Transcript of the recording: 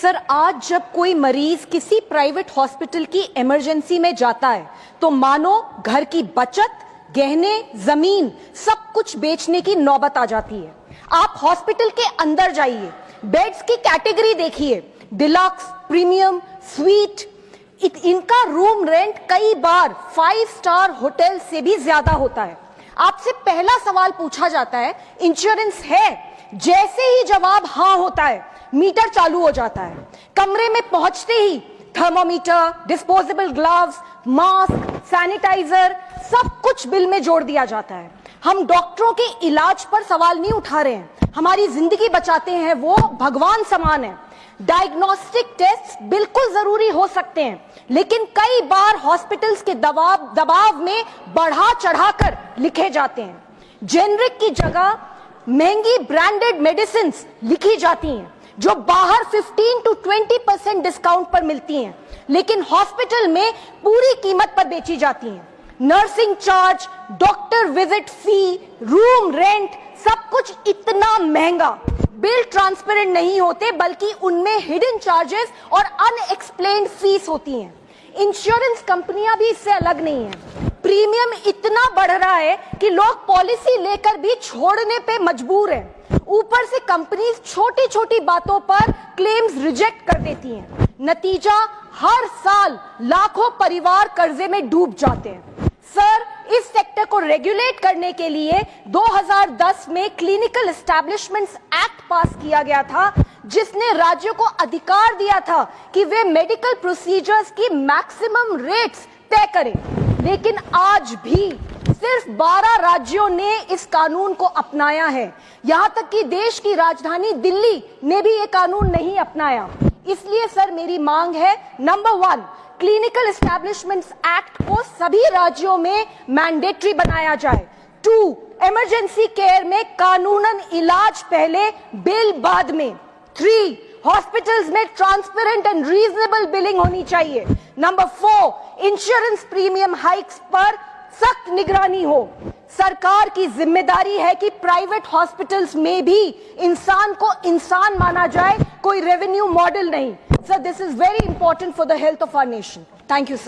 Sir, आज जब कोई मरीज किसी प्राइवेट हॉस्पिटल की इमरजेंसी में जाता है तो मानो घर की बचत, गहने, जमीन सब कुछ बेचने की नौबत आ जाती है। आप हॉस्पिटल के अंदर जाइए, बेड्स की कैटेगरी देखिए, डिलक्स, प्रीमियम, स्वीट, इनका रूम रेंट कई बार 5 स्टार होटल से भी ज्यादा होता है। आपसे पहला सवाल पूछा जाता है, इंश्योरेंस है? जैसे ही जवाब हाँ होता है, मीटर चालू हो जाता है। कमरे में पहुंचते ही thermometer, disposable gloves, mask, sanitizer सब कुछ बिल में जोड़ दिया जाता है। हम डॉक्टरों के इलाज पर सवाल नहीं उठा रहे हैं, हमारी जिंदगी बचाते हैं, वो भगवान समान है। डायग्नोस्टिक टेस्ट बिल्कुल जरूरी हो सकते हैं, लेकिन कई बार हॉस्पिटल्स के दबाव में बढ़ा चढ़ाकर लिखे जाते हैं। जेनरिक की जगह महंगी ब्रांडेड मेडिसिन लिखी जाती हैं, जो बाहर 15 to 20% डिस्काउंट पर मिलती हैं, लेकिन हॉस्पिटल में पूरी कीमत पर बेची जाती हैं। नर्सिंग चार्ज, डॉक्टर विजिट फी, रूम रेंट, सब कुछ इतना महंगा। बिल ट्रांसपेरेंट नहीं होते, बल्कि उनमें हिडन चार्जेस और अनएक्सप्लेन्ड फीस होती हैं। इंश्योरेंस कंपनियां भी इससे अलग नहीं हैं। प्रीमियम इतना बढ़ रहा है कि लोग पॉलिसी लेकर भी छोड़ने पे मजबूर हैं। ऊपर से कंपनीज छोटी छोटी बातों पर क्लेम्स रिजेक्ट कर देती हैं। नतीजा, हर साल लाखों परिवार कर्जे में डूब जाते हैं। सर, इस सेक्टर को रेगुलेट करने के लिए 2010 में क्लिनिकल एस्टैब्लिशमेंट्स एक्ट पास किया गया था, जिसने राज्यों को अधिकार दिया था कि वे मेडिकल प्रोसीजर्स की मैक्सिमम रेट्स तय करें। लेकिन आज भी सिर्फ 12 राज्यों ने इस कानून को अपनाया है। यहां तक कि देश की राजधानी दिल्ली ने भी ये कानून नहीं अपनाया। इसलिए सर, मेरी मांग है, नंबर 1, क्लिनिकल एस्टैब्लिशमेंट्स एक्ट को सभी राज्यों में मैंडेटरी बनाया जाए। 2, इमरजेंसी केयर में कानूनन इलाज पहले, बिल बाद में। 3, हॉस्पिटल्स में ट्रांसपेरेंट एंड रीजनेबल बिलिंग होनी चाहिए। नंबर 4, इंश्योरेंस प्रीमियम हाइक्स पर सख्त निगरानी हो। सरकार की जिम्मेदारी है कि प्राइवेट हॉस्पिटल्स में भी इंसान को इंसान माना जाए, कोई रेवेन्यू मॉडल नहीं। Sir, this is very important for the health of our nation. Thank you sir.